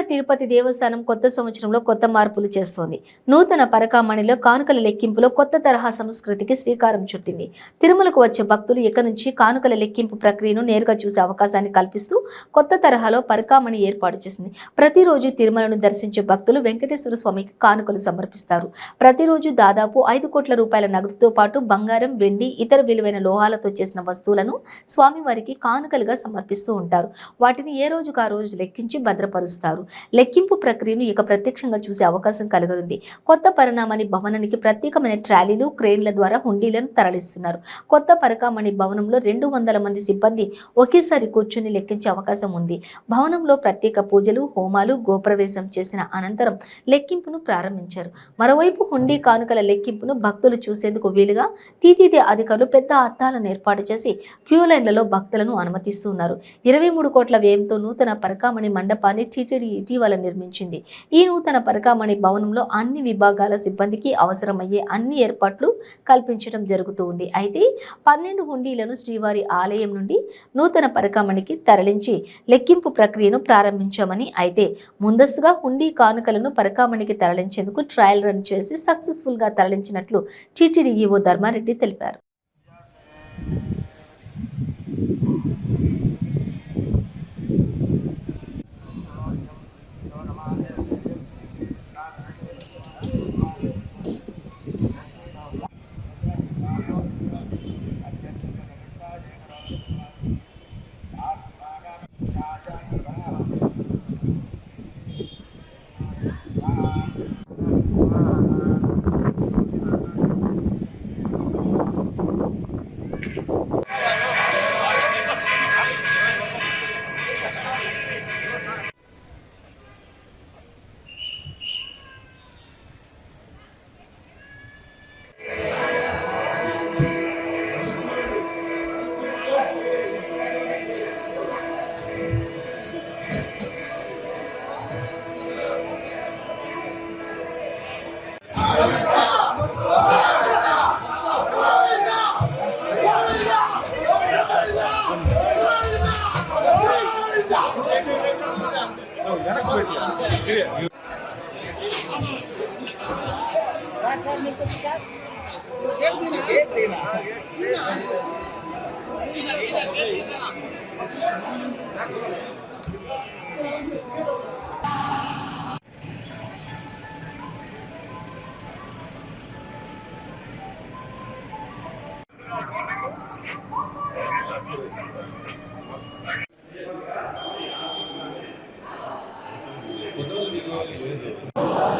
తిరుపతి దేవస్థానం కొత్త సంవత్సరంలో కొత్త మార్పులు చేస్తోంది. నూతన పరకామణిలో కానుకల లెక్కింపులో కొత్త తరహా సంస్కృతికి శ్రీకారం చుట్టింది. తిరుమలకు వచ్చే భక్తులు ఇక నుంచి కానుకల లెక్కింపు ప్రక్రియను నేరుగా చూసే అవకాశాన్ని కల్పిస్తూ కొత్త తరహాలో పరకామణి ఏర్పాటు చేసింది. ప్రతిరోజు తిరుమలను దర్శించే భక్తులు వెంకటేశ్వర స్వామికి కానుకలు సమర్పిస్తారు. ప్రతిరోజు దాదాపు 5 కోట్ల రూపాయల నగదుతో పాటు బంగారం, వెండి, ఇతర విలువైన లోహాలతో చేసిన వస్తువులను స్వామివారికి కానుకలుగా సమర్పిస్తూ ఉంటారు. వాటిని ఏ రోజుకు ఆ రోజు లెక్కించి భద్రపరుస్తారు. లెక్కింపు ప్రక్రియను ఇక ప్రత్యక్షంగా చూసే అవకాశం కలగనుంది. కొత్త పరకామణి భవనానికి ప్రత్యేకమైన ట్రాలీలు, క్రేన్ల ద్వారా హుండీలను తరలిస్తున్నారు. కొత్త పరకామణి భవనంలో 200 మంది సిబ్బంది ఒకేసారి కూర్చుని లెక్కించే అవకాశం ఉంది. భవనంలో ప్రత్యేక పూజలు, హోమాలు, గోప్రవేశం చేసిన అనంతరం లెక్కింపును ప్రారంభించారు. మరోవైపు హుండీ కానుకల లెక్కింపును భక్తులు చూసేందుకు వీలుగా టీటీడీ అధికారులు పెద్ద అద్దాలను ఏర్పాటు చేసి క్యూ లైన్లలో భక్తులను అనుమతిస్తున్నారు. 23 కోట్ల వ్యయంతో నూతన పరకామణి మండపాన్ని టీటీడీ ఇటీవల నిర్మించింది. ఈ నూతన పరకామణి భవనంలో అన్ని విభాగాల సిబ్బందికి అవసరమయ్యే అన్ని ఏర్పాట్లు కల్పించడం జరుగుతుంది. అయితే 12 హుండీలను శ్రీవారి ఆలయం నుండి నూతన పరకామణికి తరలించి లెక్కింపు ప్రక్రియను ప్రారంభించామని, అయితే ముందస్తుగా హుండీ కానుకలను పరకామణికి తరలించేందుకు ట్రయల్ రన్ చేసి సక్సెస్ఫుల్ గా తరలించినట్లు టీటీడీ ఈవో ధర్మారెడ్డి తెలిపారు.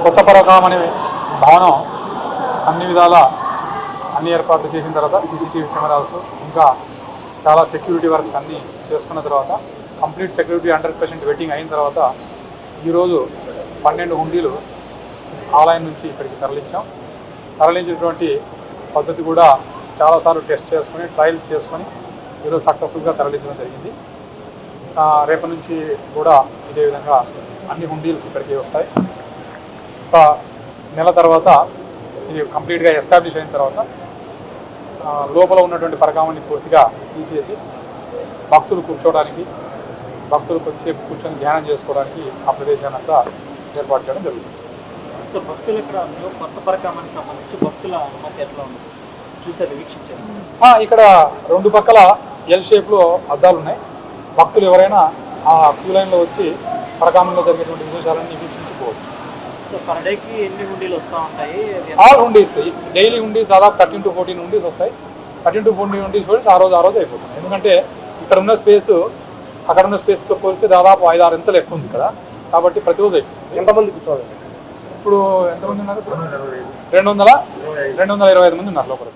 కొత్త పరకామణి భవనం అన్ని విధాల అన్ని ఏర్పాట్లు చేసిన తర్వాత సీసీటీవీ కెమెరాస్ ఇంకా చాలా సెక్యూరిటీ వర్క్స్ అన్నీ చేసుకున్న తర్వాత కంప్లీట్ సెక్యూరిటీ 100% వెట్టింగ్ అయిన తర్వాత ఈరోజు 12 హుండీలు ఆలయం నుంచి ఇక్కడికి తరలించినటువంటి పద్ధతి కూడా చాలాసార్లు టెస్ట్ చేసుకుని ట్రయల్స్ చేసుకొని ఈరోజు సక్సెస్ఫుల్గా తరలించడం జరిగింది. రేపటి నుంచి కూడా ఇదే విధంగా అన్ని హుండీల్స్ ఇక్కడికి వస్తాయి. ఒక నెల తర్వాత ఇది కంప్లీట్గా ఎస్టాబ్లిష్ అయిన తర్వాత లోపల ఉన్నటువంటి పరకామణిని పూర్తిగా తీసేసి భక్తులు కూర్చోవడానికి, భక్తులు కొద్దిసేపు కూర్చొని ధ్యానం చేసుకోవడానికి ఆ ప్రదేశాన్ని అంతా ఏర్పాటు చేయడం జరుగుతుంది. సో భక్తులు ఇక్కడ కొత్త పరకామణికి సంబంధించి భక్తుల అనుమతి ఎట్లా ఉంది చూసారు, వీక్షించారు? ఇక్కడ 2 పక్కల ఎల్ షేప్లో అద్దాలు ఉన్నాయి. భక్తులు ఎవరైనా ఆ క్యూ లైన్లో వచ్చి పరకామణిలో జరిగేటువంటి విశేషాలన్నీ వీక్షించుకోవచ్చు. సో పర్ డేకి ఎన్ని హుండీలు వస్తూ ఉంటాయి? ఆల్ హుండీస్, డైలీ హుండీస్ దాదాపు 13 to 14 హుండీస్ వస్తాయి. 13 to 14 హుండీస్ కూడా ఆ రోజు అయిపోతుంది. ఎందుకంటే ఇక్కడ ఉన్న స్పేస్ అక్కడ ఉన్న స్పేస్తో పోల్చి దాదాపు 5-6 ఇంతలు ఎక్కువ ఉంది కదా, కాబట్టి ప్రతిరోజు అయిపోతుంది. ఎంతమంది కూర్చోవాలి? ఇప్పుడు ఎంతమంది ఉన్నారు? 225 మంది ఉన్నారు లోపల.